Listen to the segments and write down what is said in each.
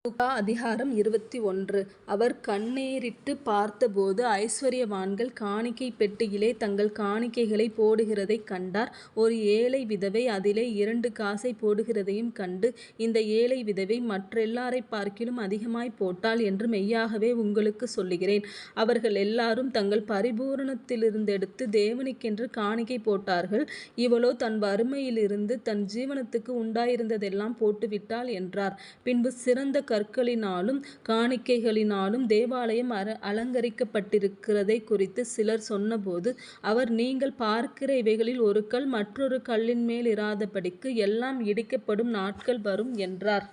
லூக்கா அதிகாரம் 21. அவர் கண்ணேறிட்டு பார்த்தபோது ஐசுவரியவான்கள் காணிக்கை பெட்டியிலே தங்கள் காணிக்கைகளை போடுகிறதைக் கண்டார். ஒரு ஏழை விதவை அதிலே 2 காசை போடுகிறதையும் கண்டு, இந்த ஏழை விதவை மற்றெல்லாரைப் பார்க்கிலும் அதிகமாய்ப் போட்டாள் என்று மெய்யாகவே உங்களுக்குச் சொல்லுகிறேன். அவர்கள் எல்லாரும் தங்கள் பரிபூரணத்திலிருந்தெடுத்து தேவனுக்கென்று காணிக்கை போட்டார்கள். இவளோ தன் வறுமையிலிருந்து தன் ஜீவனத்துக்கு உண்டாயிருந்ததெல்லாம் போட்டுவிட்டாள் என்றார். பின்பு சிறந்த கற்களினாலும் காணிக்கைகளினாலும் தேவாலயம் அலங்கரிக்கப்பட்டிருக்கிறதைக் குறித்து சிலர் சொன்னபோது அவர், நீங்கள் பார்க்கிற இவைகளில் ஒரு கல் மற்றொரு கல்லின் மேல் இராதபடிக்கு எல்லாம் இடிக்கப்படும் நாட்கள் வரும் என்றார்.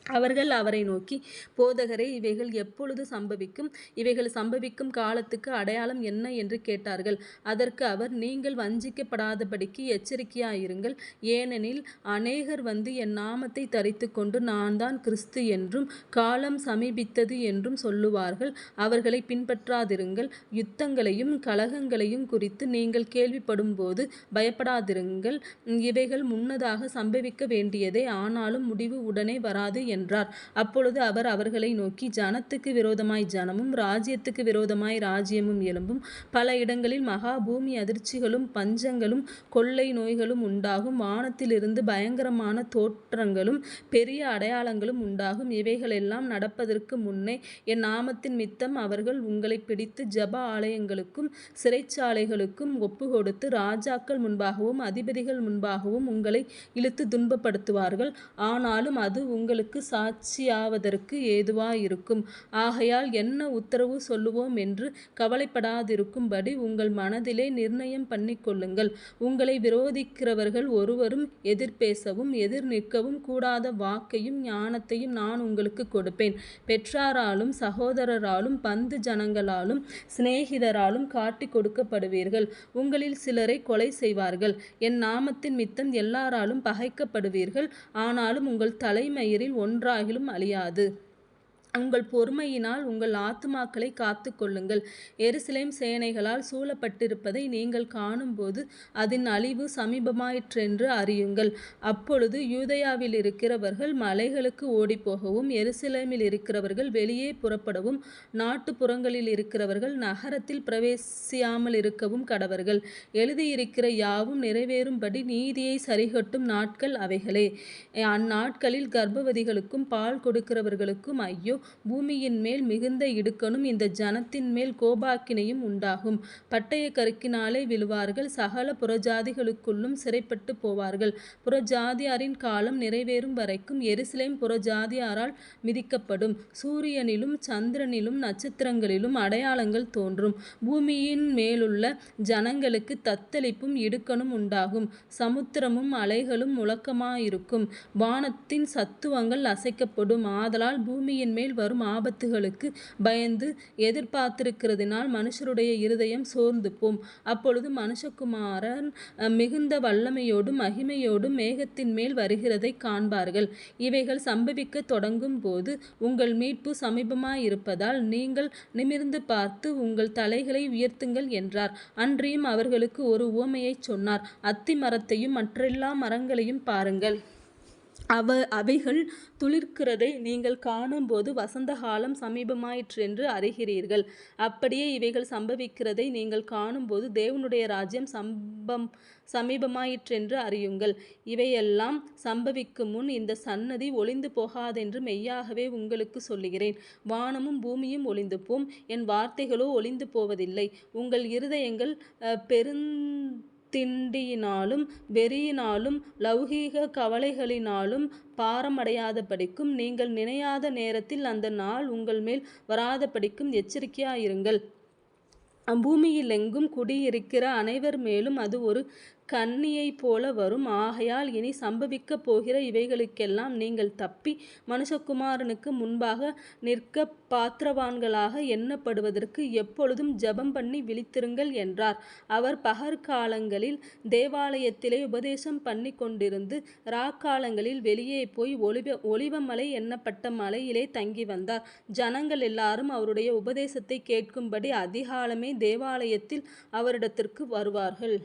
அவர்கள் அவரை நோக்கி, போதகரே, இவைகள் எப்பொழுது சம்பவிக்கும்? இவைகள் சம்பவிக்கும் காலத்துக்கு அடையாளம் என்ன என்று கேட்டார்கள். அதற்கு அவர், நீங்கள் வஞ்சிக்கப்படாதபடிக்கு எச்சரிக்கையாயிருங்கள். ஏனெனில் அநேகர் வந்து என் நாமத்தை தரித்துக்கொண்டு நான் தான் கிறிஸ்து என்றும் காலம் சமீபித்தது என்றும் சொல்லுவார்கள். அவர்களை பின்பற்றாதிருங்கள். யுத்தங்களையும் கலகங்களையும் குறித்து நீங்கள் கேள்விப்படும்போது பயப்படாதிருங்கள். இவைகள் முன்னதாக சம்பவிக்க வேண்டியதே, ஆனாலும் முடிவு உடனே வராது என்றார். அப்பொழுது அவர் அவர்களை நோக்கி, ஜனத்துக்கு விரோதமாய் ஜனமும் ராஜ்யத்துக்கு விரோதமாய் ராஜ்யமும் எழும்பும். பல இடங்களில் மகா பூமி அதிர்ச்சிகளும் பஞ்சங்களும் கொள்ளை நோய்களும் உண்டாகும். வானத்திலிருந்து பயங்கரமான தோற்றங்களும் பெரிய அடையாளங்களும் உண்டாகும். இவைகளெல்லாம் நடப்பதற்கு முன்னே என் நாமத்தின் நிமித்தம் அவர்கள் உங்களை பிடித்து ஜெப ஆலயங்களுக்கும் சிறைச்சாலைகளுக்கும் ஒப்புக்கொடுத்து ராஜாக்கள் முன்பாகவும் அதிபதிகள் முன்பாகவும் உங்களை இழுத்து துன்பப்படுத்துவார்கள். ஆனாலும் அது உங்களுக்கு சாட்சியாவதற்கு ஏதுவாயிருக்கும். ஆகையால் என்ன உத்தரவு சொல்லுவோம் என்று கவலைப்படாதிருக்கும்படி உங்கள் மனதிலே நிர்ணயம் பண்ணிக்கொள்ளுங்கள். உங்களை விரோதிக்கிறவர்கள் ஒருவரும் எதிர்பேசவும் எதிர் நிற்கவும் கூடாத வாக்கையும் ஞானத்தையும் நான் உங்களுக்கு கொடுப்பேன். பெற்றாராலும் சகோதரராலும் பந்து ஜனங்களாலும் சிநேகிதராலும் காட்டிக் கொடுக்கப்படுவீர்கள். உங்களில் சிலரை கொலை செய்வார்கள். என் நாமத்தின் நிமித்தம் எல்லாராலும் பகைக்கப்படுவீர்கள். ஆனாலும் உங்கள் தலைமயிரில் ஒன்றாகிலும் அழியாது. உங்கள் பொறுமையினால் உங்கள் ஆத்துமாக்களை காத்துக் கொள்ளுங்கள். எருசலேம் சேனைகளால் சூழப்பட்டிருப்பதை நீங்கள் காணும்போது அதன் அழிவு சமீபமாயிற்றென்று அறியுங்கள். அப்பொழுது யூதேயாவில் இருக்கிறவர்கள் மலைகளுக்கு ஓடிப்போகவும் எருசலேமில் இருக்கிறவர்கள் வெளியே புறப்படவும் நாட்டுப்புறங்களில் இருக்கிறவர்கள் நகரத்தில் பிரவேசியாமல் இருக்கவும் கடவர்கள். எழுதியிருக்கிற யாவும் நிறைவேறும்படி நீதியை சரிகட்டும் நாட்கள் அவைகளே. அந்நாட்களில் கர்ப்பவதிகளுக்கும் பால் கொடுக்கிறவர்களுக்கும் ஐயோ! பூமியின் மேல் மிகுந்த இடுக்கணும், இந்த ஜனத்தின் மேல் கோபாக்கினையும் உண்டாகும். பட்டய கருக்கினாலே விழுவார்கள். சகல புறஜாதிகளுக்குள்ளும் சிறைப்பட்டு போவார்கள். புறஜாதியாரின் காலம் நிறைவேறும் வரைக்கும் எருசலேம் புறஜாதியாரால் மிதிக்கப்படும். சூரியனிலும் சந்திரனிலும் நட்சத்திரங்களிலும் அடையாளங்கள் தோன்றும். பூமியின் மேலுள்ள ஜனங்களுக்கு தத்தளிப்பும் இடுக்கணும் உண்டாகும். சமுத்திரமும் அலைகளும் முழக்கமாயிருக்கும். வானத்தின் சத்துவங்கள் அசைக்கப்படும். ஆதலால் பூமியின் மேல் வரும் ஆபத்துகளுக்கு பயந்து எதிர்பார்த்திருக்கிறதினால் மனுஷருடைய இருதயம் சோர்ந்து போம். அப்பொழுது மனுஷகுமாரன் மிகுந்த வல்லமையோடும் மகிமையோடும் மேகத்தின் மேல் வருகிறதைக் காண்பார்கள். இவைகள் சம்பவிக்கத் தொடங்கும் போது உங்கள் மீட்பு சமீபமாயிருப்பதால் நீங்கள் நிமிர்ந்து பார்த்து உங்கள் தலைகளை உயர்த்துங்கள் என்றார். அன்றியும் அவர்களுக்கு ஒரு உவமையைச் சொன்னார். அத்தி மரத்தையும் மற்றெல்லா மரங்களையும் பாருங்கள். அவைகள் துளிர்க்கிறதை நீங்கள் காணும்போது வசந்த காலம் சமீபமாயிற்றென்று அறிகிறீர்கள். அப்படியே இவைகள் சம்பவிக்கிறதை நீங்கள் காணும்போது தேவனுடைய ராஜ்யம் சமீபமாயிற்றென்று அறியுங்கள். இவையெல்லாம் சம்பவிக்கும் முன் இந்த சன்னதி ஒழிந்து போகாதென்று மெய்யாகவே உங்களுக்கு சொல்லுகிறேன். வானமும் பூமியும் ஒழிந்து போம், என் வார்த்தைகளோ ஒழிந்து போவதில்லை. உங்கள் இருதயங்கள் பெருந்திண்டியினாலும் வெறியினாலும் லௌகீக கவலைகளினாலும் பாரமடையாதபடிக்கும் நீங்கள் நினையாத நேரத்தில் அந்த நாள் உங்கள் மேல் வராதபடிக்கும் எச்சரிக்கையாயிருங்கள். பூமியிலெங்கும் குடியிருக்கிற அனைவர் மேலும் அது ஒரு கண்ணியைப் போல வரும். ஆகையால் இனி சம்பவிக்கப் போகிற இவைகளுக்கெல்லாம் நீங்கள் தப்பி மனுஷகுமாரனுக்கு முன்பாக நிற்கப் பாத்திரவான்களாக எண்ணப்படுவதற்கு எப்பொழுதும் ஜெபம் பண்ணி விழித்திருங்கள் என்றார். அவர் பகற்காலங்களில் தேவாலயத்திலே உபதேசம் பண்ணி கொண்டிருந்து இராக்காலங்களில் வெளியே போய் ஒலிவமலை என்னப்பட்ட மலையிலே தங்கி வந்தார். ஜனங்கள் எல்லாரும் அவருடைய உபதேசத்தை கேட்கும்படி அதிகாலமே தேவாலயத்தில் அவரிடத்திற்கு வருவார்கள்.